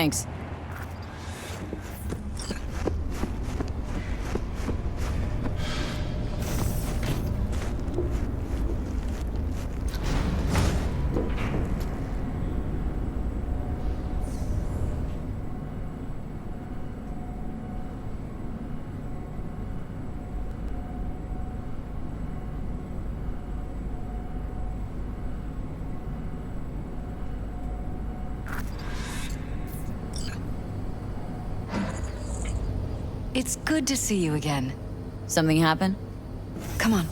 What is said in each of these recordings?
Thanks. It's good to see you again. Something happened? Come on.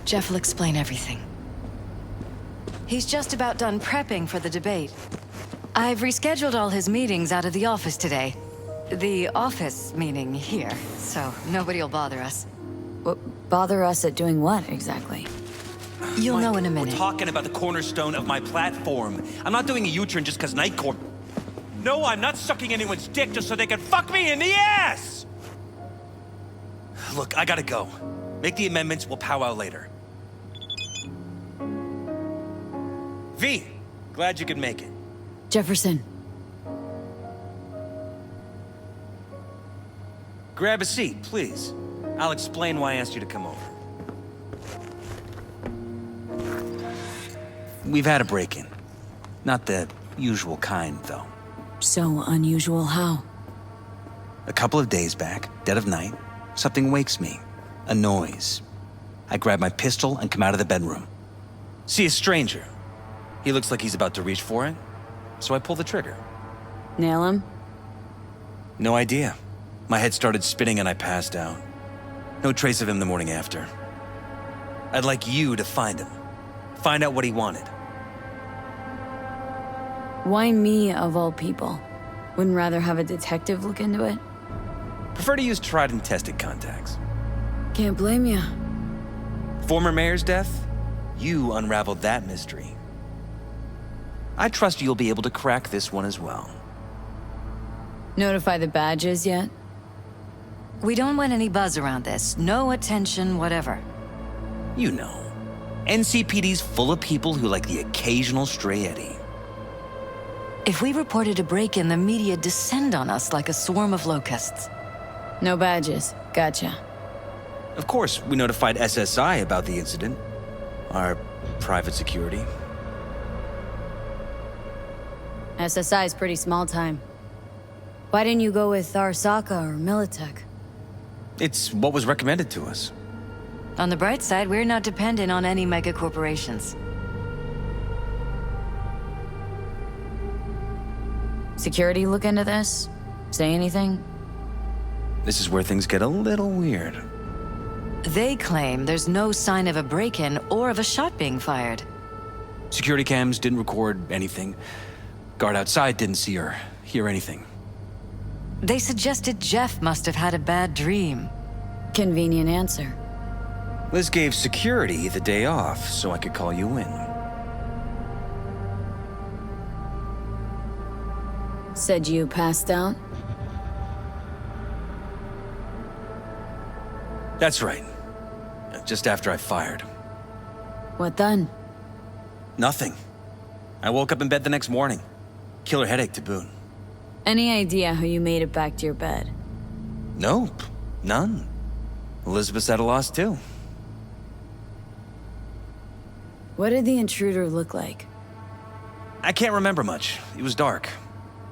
Jeff will explain everything. He's just about done prepping for the debate. I've rescheduled all his meetings out of the office today. The office meaning here, so nobody will bother us. Bother us at doing what, exactly? You'll know in a minute. We're talking about the cornerstone of my platform. I'm not doing a U-turn just because Night Corp... No, I'm not sucking anyone's dick just so they can fuck me in the ass! Look, I gotta go. Make the amendments, we'll powwow later. V, glad you could make it. Jefferson. Grab a seat, please. I'll explain why I asked you to come over. We've had a break-in. Not the usual kind, though. So unusual how? A couple of days back, dead of night, something wakes me. A noise. I grab my pistol and come out of the bedroom. See a stranger. He looks like he's about to reach for it, so I pull the trigger. Nail him? No idea. My head started spinning and I passed out. No trace of him the morning after. I'd like you to find him. Find out what he wanted. Why me, of all people? Wouldn't rather have a detective look into it? Prefer to use tried and tested contacts. Can't blame ya. Former mayor's death? You unraveled that mystery. I trust you'll be able to crack this one as well. Notify the badges yet? We don't want any buzz around this. No attention, whatever. You know. NCPD's full of people who like the occasional stray eddy. If we reported a break-in, the media descend on us like a swarm of locusts. No badges. Gotcha. Of course, we notified SSI about the incident. Our private security. SSI's pretty small time. Why didn't you go with Arasaka or Militech? It's what was recommended to us. On the bright side, we're not dependent on any mega corporations. Security look into this? Say anything? This is where things get a little weird. They claim there's no sign of a break-in or of a shot being fired. Security cams didn't record anything. Guard outside didn't see or hear anything. They suggested Jeff must have had a bad dream. Convenient answer. Liz gave security the day off so I could call you in. Said you passed out? That's right. Just after I fired. What then? Nothing. I woke up in bed the next morning. Killer headache to boot. Any idea how you made it back to your bed? Nope. None. Elizabeth's at a loss too. What did the intruder look like? I can't remember much. It was dark.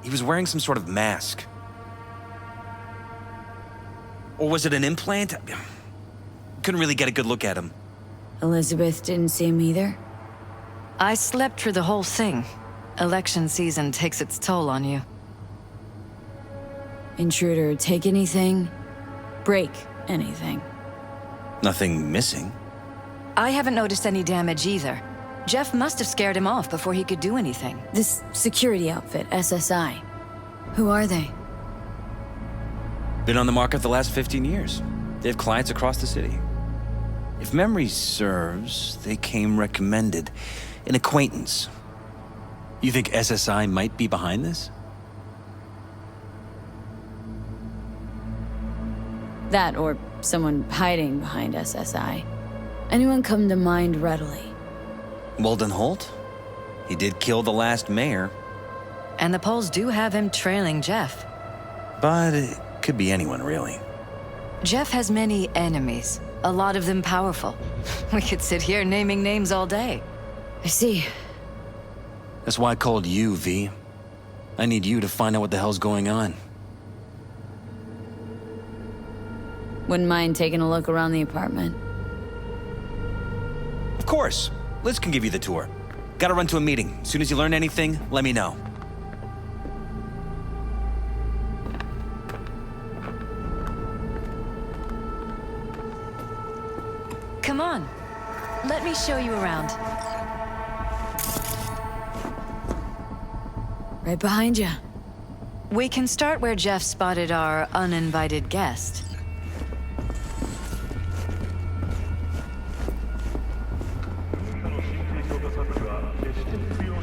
He was wearing some sort of mask. Or was it an implant? Couldn't really get a good look at him. Elizabeth didn't see him either? I slept through the whole thing. Election season takes its toll on you. Intruder take anything? Break anything? Nothing missing. I haven't noticed any damage either. Jeff must have scared him off before he could do anything. This security outfit, SSI. Who are they? Been on the market the last 15 years. They have clients across the city. If memory serves, they came recommended. An acquaintance. You think SSI might be behind this? That or someone hiding behind SSI. Anyone come to mind readily? Walden Holt? He did kill the last mayor. And the polls do have him trailing Jeff. But it could be anyone, really. Jeff has many enemies, a lot of them powerful. We could sit here naming names all day. I see. That's why I called you, V. I need you to find out what the hell's going on. Wouldn't mind taking a look around the apartment. Of course. Liz can give you the tour. Gotta run to a meeting. As soon as you learn anything, let me know. Come on. Let me show you around. Right behind you. We can start where Jeff spotted our uninvited guest.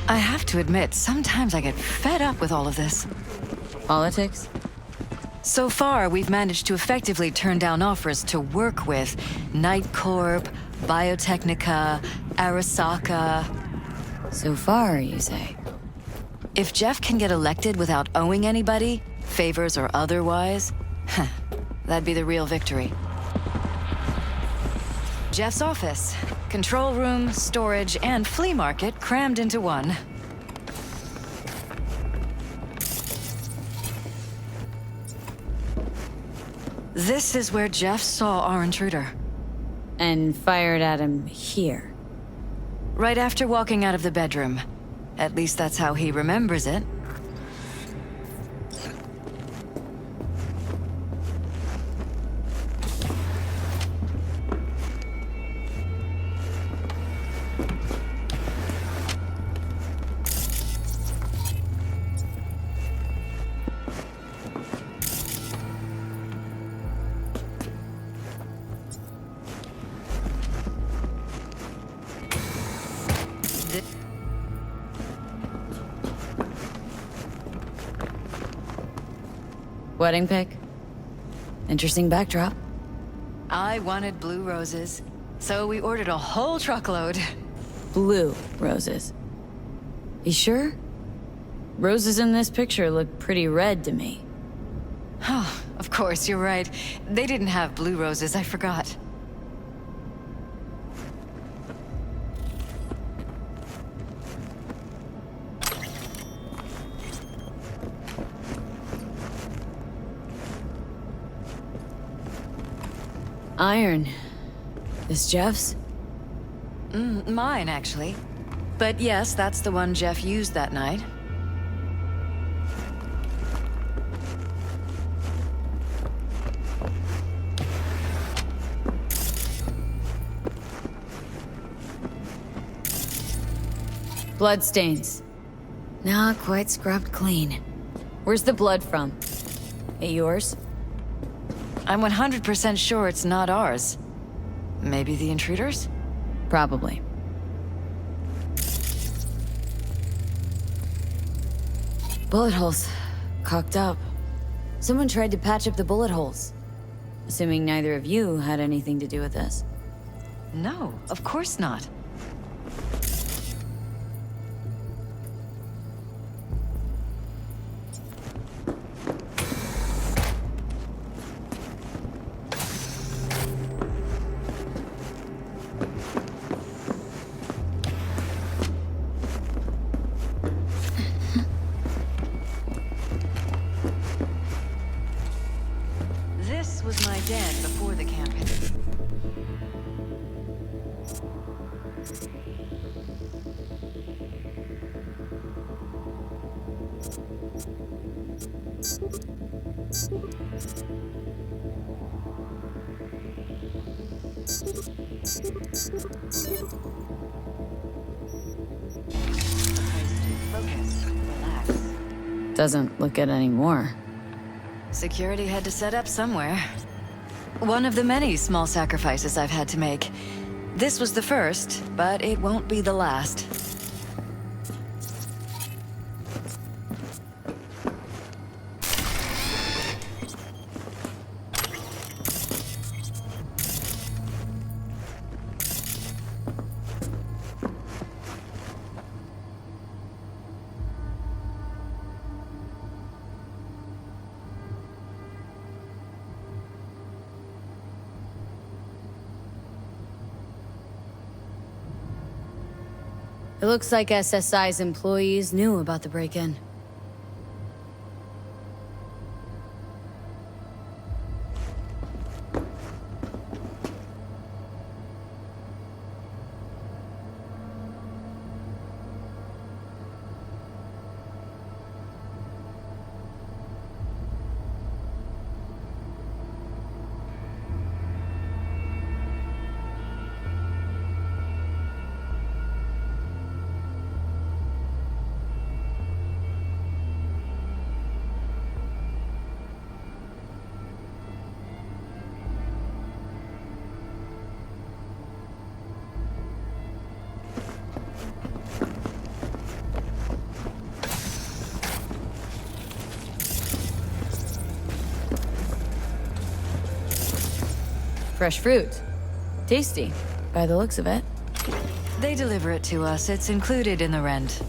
I have to admit, sometimes I get fed up with all of this. Politics? So far, we've managed to effectively turn down offers to work with Night Corp, Biotechnica, Arasaka. So far, you say? If Jeff can get elected without owing anybody, favors or otherwise, that'd be the real victory. Jeff's office. Control room, storage, and flea market crammed into one. This is where Jeff saw our intruder. And fired at him here. Right after walking out of the bedroom. At least that's how he remembers it. Wedding pic? Interesting backdrop. I wanted blue roses, so we ordered a whole truckload. Blue roses. You sure? Roses in this picture look pretty red to me. Oh, of course, you're right. They didn't have blue roses, I forgot. Iron. This Jeff's? Mine, actually. But yes, that's the one Jeff used that night. Bloodstains. Not quite scrubbed clean. Where's the blood from? It yours? I'm 100% sure it's not ours. Maybe the intruders? Probably. Bullet holes. Cocked up. Someone tried to patch up the bullet holes. Assuming neither of you had anything to do with this. No, of course not. This was my den before the campaign. Focus. Relax. Doesn't look it anymore. Security had to set up somewhere. One of the many small sacrifices I've had to make. This was the first, but it won't be the last. It looks like SSI's employees knew about the break-in. Fresh fruit. Tasty, by the looks of it. They deliver it to us. It's included in the rent.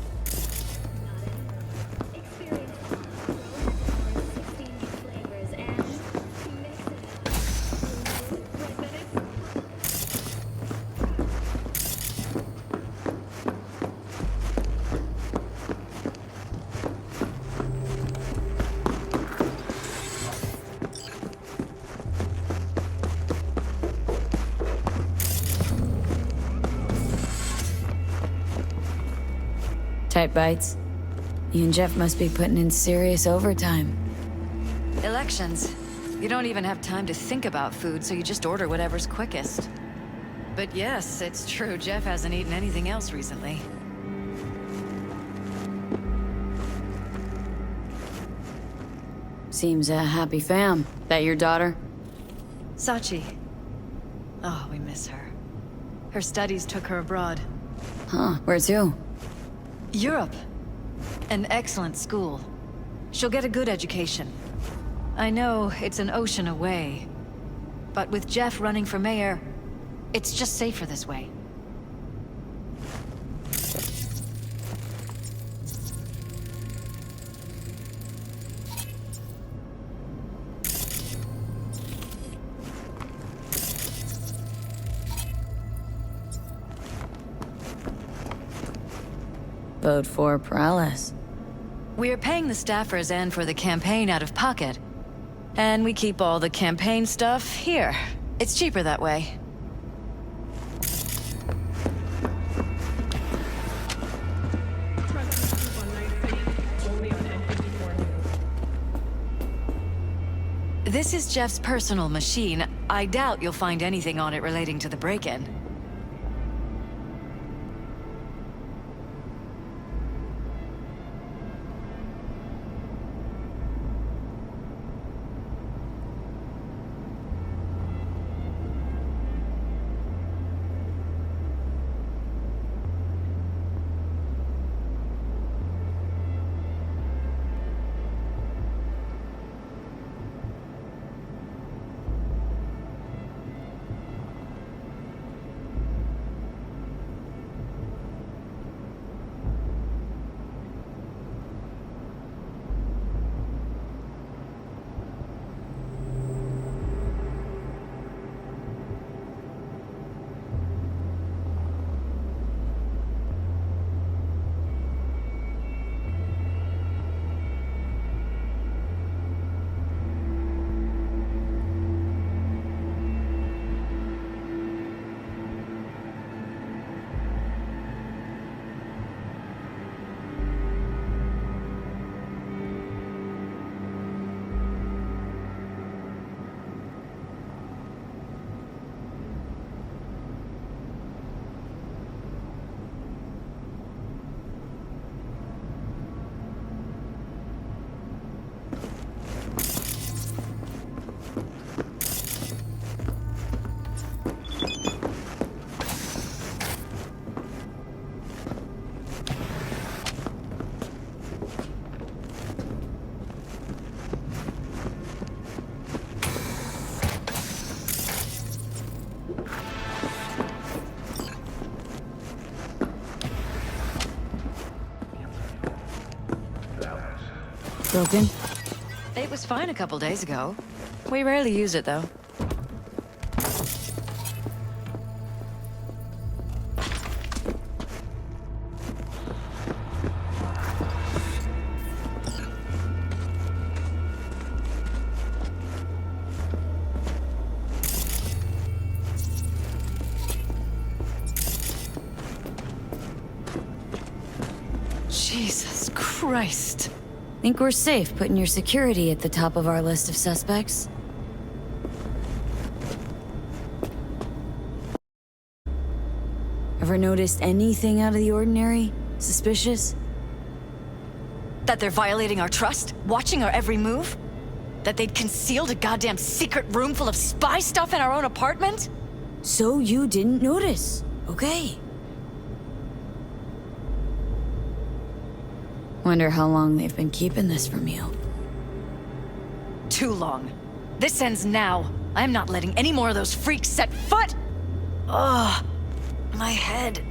Tight bites. You and Jeff must be putting in serious overtime. Elections. You don't even have time to think about food, so you just order whatever's quickest. But yes, it's true, Jeff hasn't eaten anything else recently. Seems a happy fam. That your daughter? Sachi. Oh, we miss her. Her studies took her abroad. Huh, where to? Europe. An excellent school. She'll get a good education. I know it's an ocean away, but with Jeff running for mayor, it's just safer this way. Vote for Paralysis. We're paying the staffers and for the campaign out of pocket. And we keep all the campaign stuff here. It's cheaper that way. This is Jeff's personal machine. I doubt you'll find anything on it relating to the break-in. Broken? It was fine a couple days ago. We rarely use it, though. Christ. Think we're safe putting your security at the top of our list of suspects? Ever noticed anything out of the ordinary? Suspicious? That they're violating our trust? Watching our every move? That they'd concealed a goddamn secret room full of spy stuff in our own apartment? So you didn't notice, okay? Wonder how long they've been keeping this from you. Too long. This ends now. I'm not letting any more of those freaks set foot! Ugh. My head.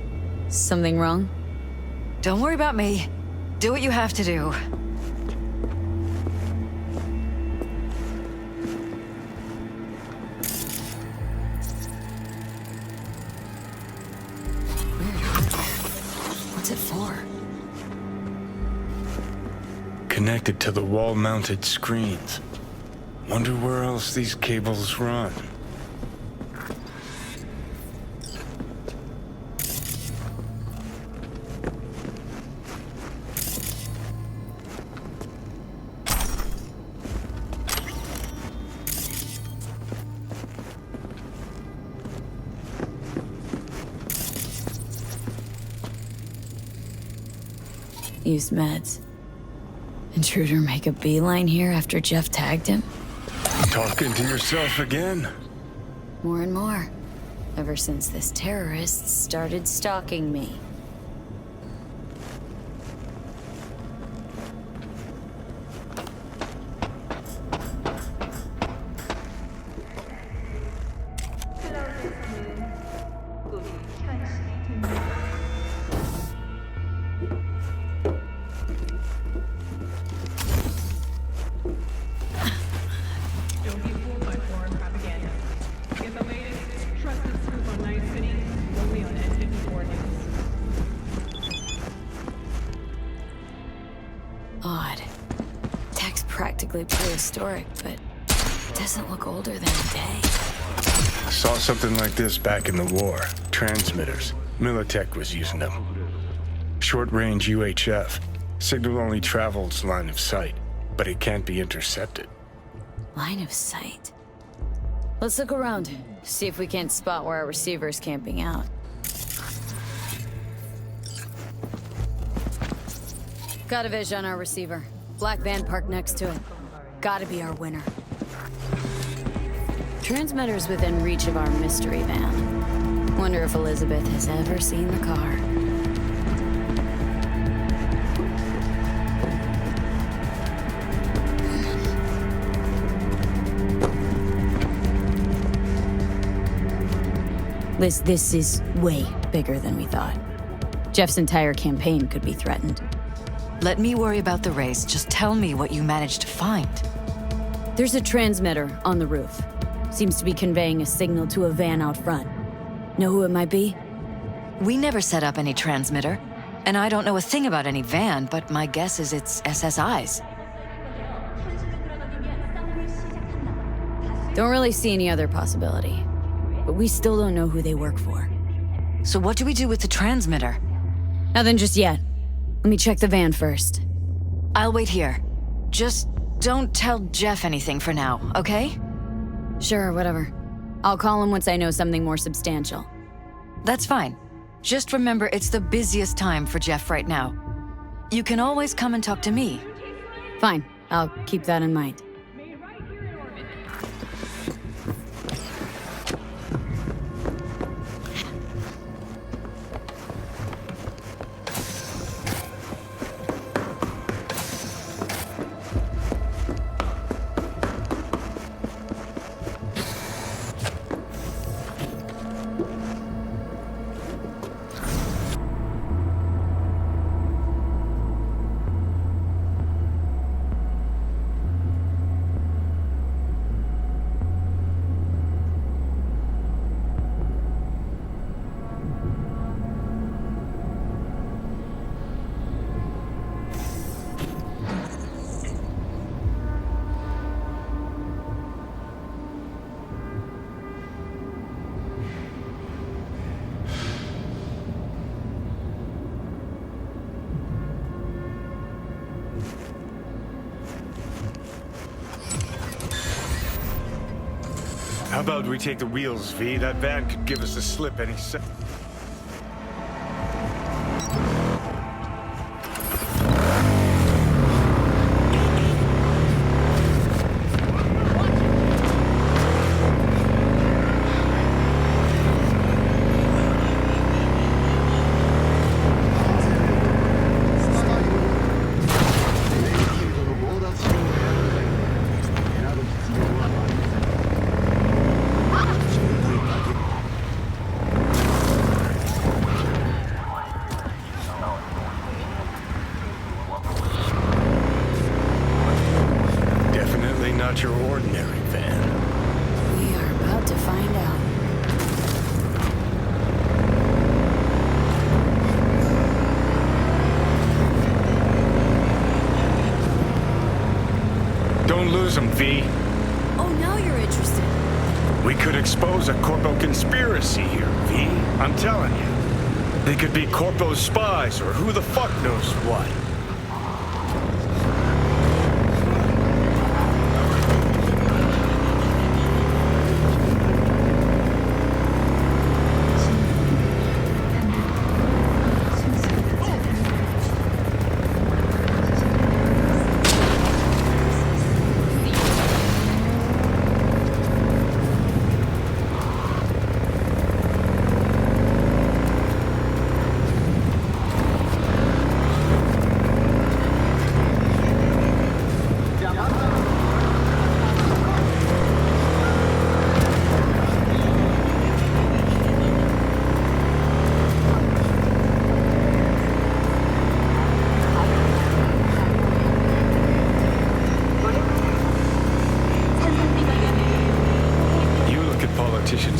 Something wrong? Don't worry about me. Do what you have to do. What's it for? Connected to the wall-mounted screens. Wonder where else these cables run. Use meds. Intruder make a beeline here after Jeff tagged him? Talking to yourself again? More and more. Ever since this terrorist started stalking me. Odd. Tech's practically prehistoric, but it doesn't look older than a day. Saw something like this back in the war. Transmitters. Militech was using them. Short-range UHF. Signal only travels line of sight, but it can't be intercepted. Line of sight. Let's look around. See if we can't spot where our receiver's camping out. Got a vision on our receiver. Black van parked next to it. Gotta be our winner. Transmitter's within reach of our mystery van. Wonder if Elizabeth has ever seen the car. Liz, this is way bigger than we thought. Jeff's entire campaign could be threatened. Let me worry about the race. Just tell me what you managed to find. There's a transmitter on the roof. Seems to be conveying a signal to a van out front. Know who it might be? We never set up any transmitter. And I don't know a thing about any van, but my guess is it's SSI's. Don't really see any other possibility. But we still don't know who they work for. So what do we do with the transmitter? Nothing just yet. Let me check the van first. I'll wait here. Just don't tell Jeff anything for now, okay? Sure, whatever. I'll call him once I know something more substantial. That's fine. Just remember it's the busiest time for Jeff right now. You can always come and talk to me. Fine, I'll keep that in mind. How about we take the wheels, V? That van could give us a slip any second. Not your ordinary van. We are about to find out. Don't lose them, V. Oh, now you're interested. We could expose a Corpo conspiracy here, V. I'm telling you. They could be Corpo's spies or who the fuck knows what.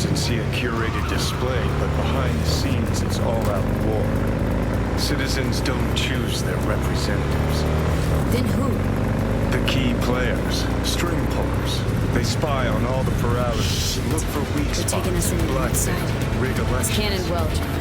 And see a curated display, but behind the scenes it's all-out war. Citizens don't choose their representatives. Then who? The key players, string pullers. They spy on all the parameters, look for weak They're spots, taking us in the blackmail, inside. rig It's elections. Cannon well, Johnny.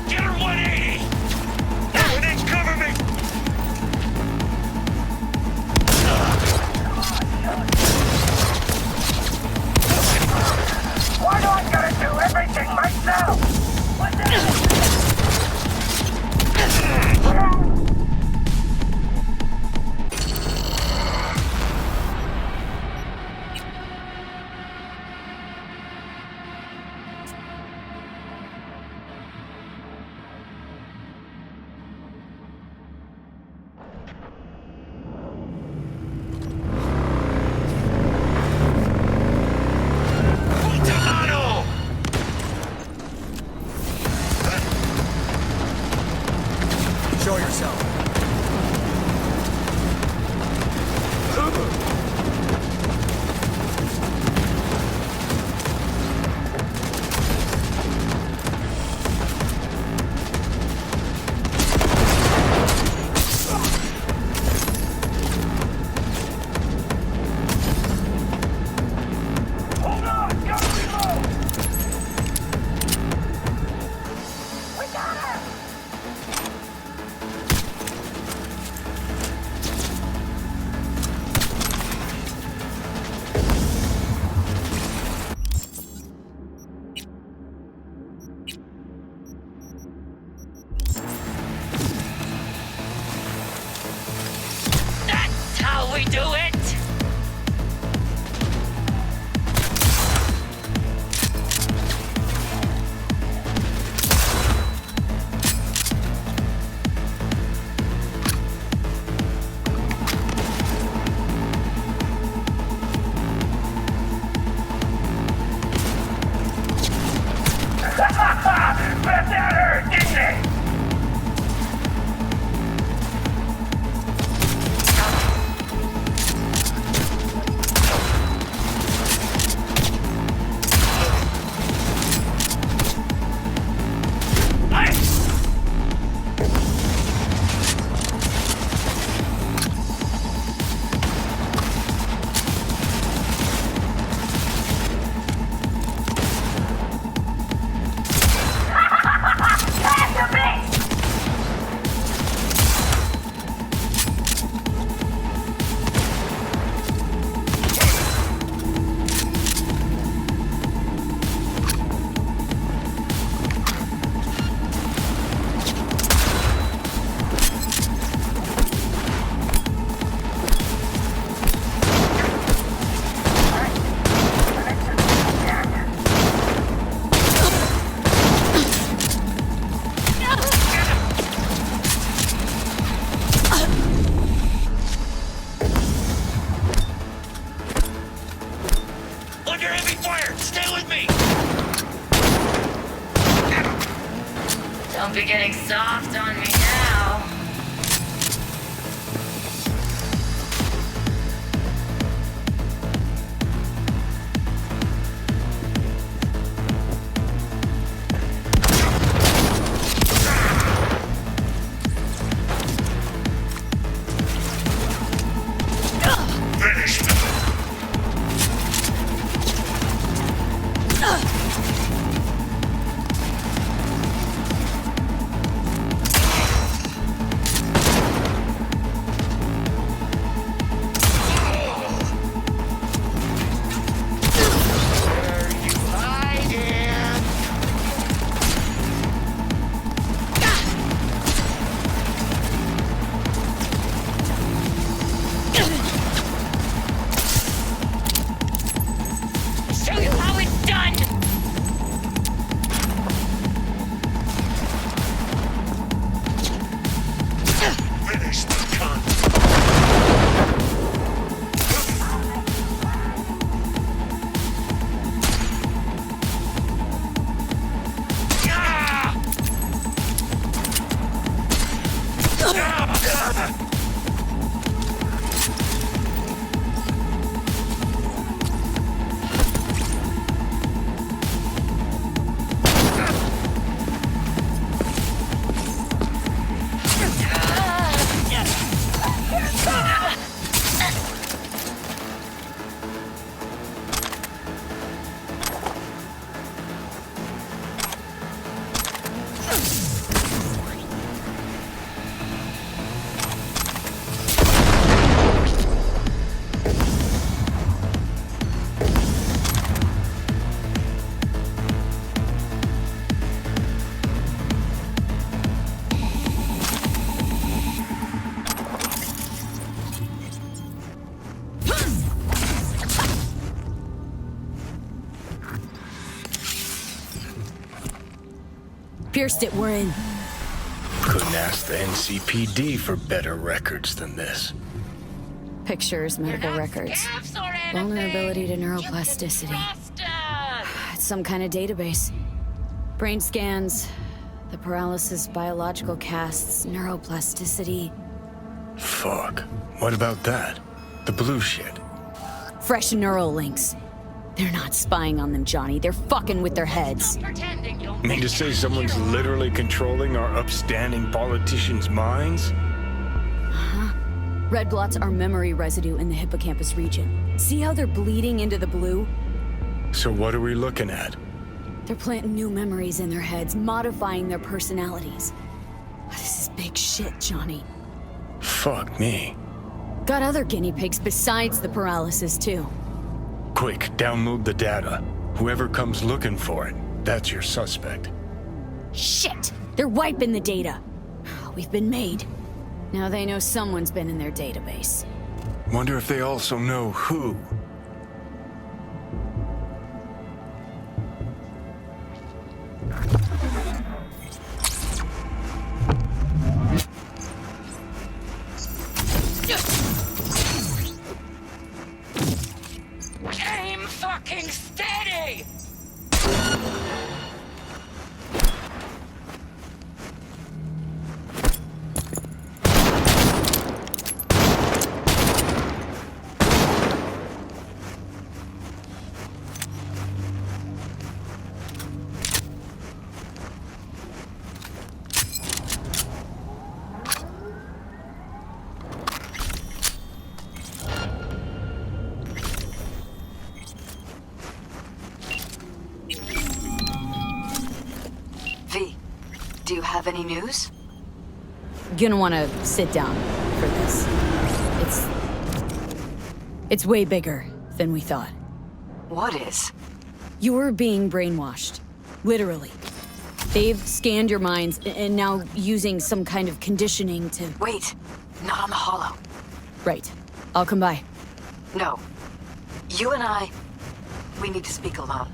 Get her 180! Everything cover me! Why do I gotta do everything myself? What's that? Show yourself. Hold on! Gotta reload! We got her! That's how we do it! Bet that hurt, didn't it? Under heavy fire! Stay with me! Don't be getting soft on me now. Finished! pierced it, we're in. Couldn't ask the NCPD for better records than this. Pictures, medical records. Vulnerability to neuroplasticity. It's some kind of database. Brain scans, the paralysis biological casts, neuroplasticity. Fuck. What about that? The blue shit. Fresh neural links. They're not spying on them, Johnny. They're fucking with their heads. Mean to say someone's literally controlling our upstanding politicians' minds? Red blots are memory residue in the hippocampus region. See how they're bleeding into the blue? So what are we looking at? They're planting new memories in their heads, modifying their personalities. This is big shit, Johnny. Fuck me. Got other guinea pigs besides the paralysis, too. Quick, download the data. Whoever comes looking for it, that's your suspect. Shit! They're wiping the data. We've been made. Now they know someone's been in their database. Wonder if they also know who. Aim fucking steady! V, do you have any news? Gonna wanna sit down for this. It's way bigger than we thought. What is? You're being brainwashed. Literally. They've scanned your minds and now using some kind of conditioning to... Wait, not on the holo. Right. I'll come by. No. You and we need to speak alone.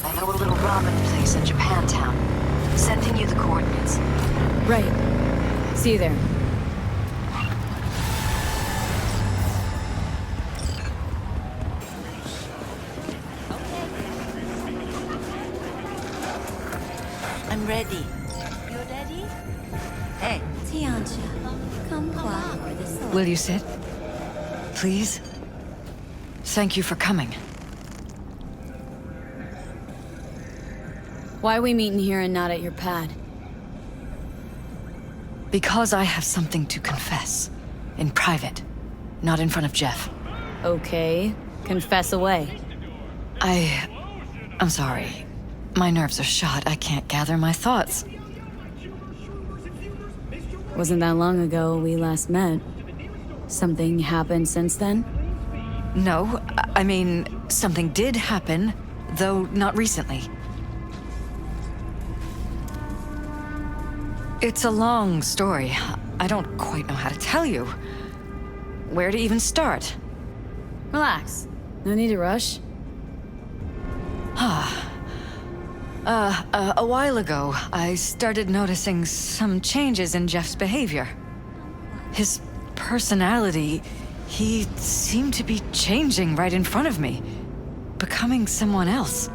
I know a little ramen place in Japantown. Sending you the coordinates. Right. See you there. I'm ready. You ready? Hey, Tiancha, come quiet. Will you sit? Please? Thank you for coming. Why are we meeting here and not at your pad? Because I have something to confess. In private. Not in front of Jeff. Okay. Confess away. I'm sorry. My nerves are shot. I can't gather my thoughts. Wasn't that long ago we last met. Something happened since then? No, I mean, something did happen, though not recently. It's a long story. I don't quite know how to tell you. Where to even start? Relax. No need to rush. A while ago, I started noticing some changes in Jeff's behavior. His personality, he seemed to be changing right in front of me. Becoming someone else.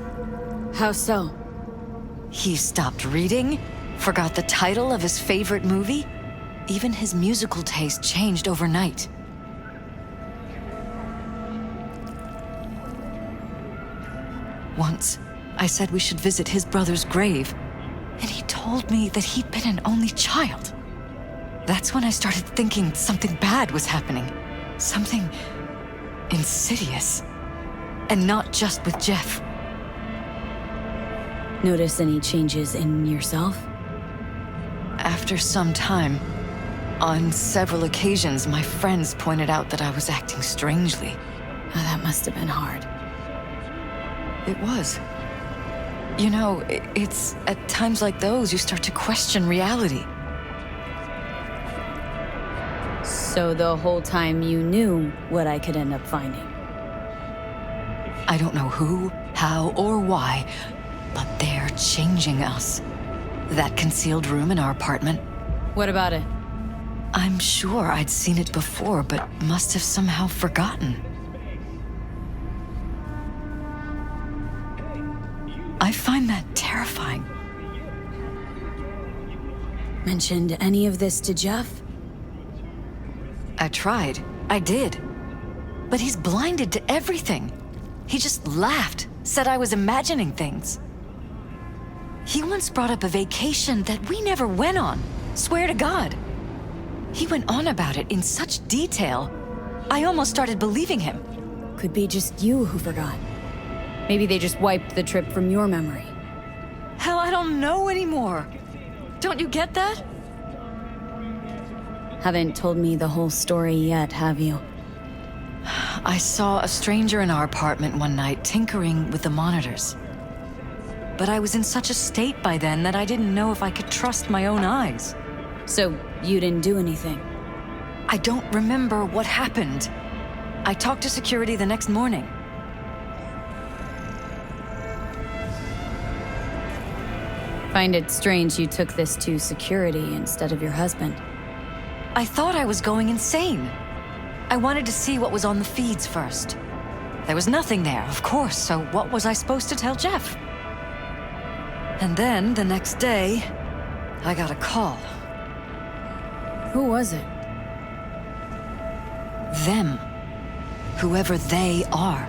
How so? He stopped reading, forgot the title of his favorite movie. Even his musical taste changed overnight. Once, I said we should visit his brother's grave, and he told me that he'd been an only child. That's when I started thinking something bad was happening. Something insidious. And not just with Jeff. Notice any changes in yourself? After some time, on several occasions, my friends pointed out that I was acting strangely. Oh, that must have been hard. It was. You know, it's at times like those you start to question reality. So the whole time you knew what I could end up finding? I don't know who, how, or why, but they're changing us. That concealed room in our apartment. What about it? I'm sure I'd seen it before, but must have somehow forgotten. I find that terrifying. Mentioned any of this to Jeff? I tried. I did. But he's blinded to everything. He just laughed, said I was imagining things. He once brought up a vacation that we never went on. Swear to God. He went on about it in such detail. I almost started believing him. Could be just you who forgot. Maybe they just wiped the trip from your memory. Hell, I don't know anymore. Don't you get that? Haven't told me the whole story yet, have you? I saw a stranger in our apartment one night tinkering with the monitors. But I was in such a state by then that I didn't know if I could trust my own eyes. So, you didn't do anything? I don't remember what happened. I talked to security the next morning. Find it strange you took this to security instead of your husband. I thought I was going insane. I wanted to see what was on the feeds first. There was nothing there, of course, so what was I supposed to tell Jeff? And then, the next day, I got a call. Who was it? Them. Whoever they are.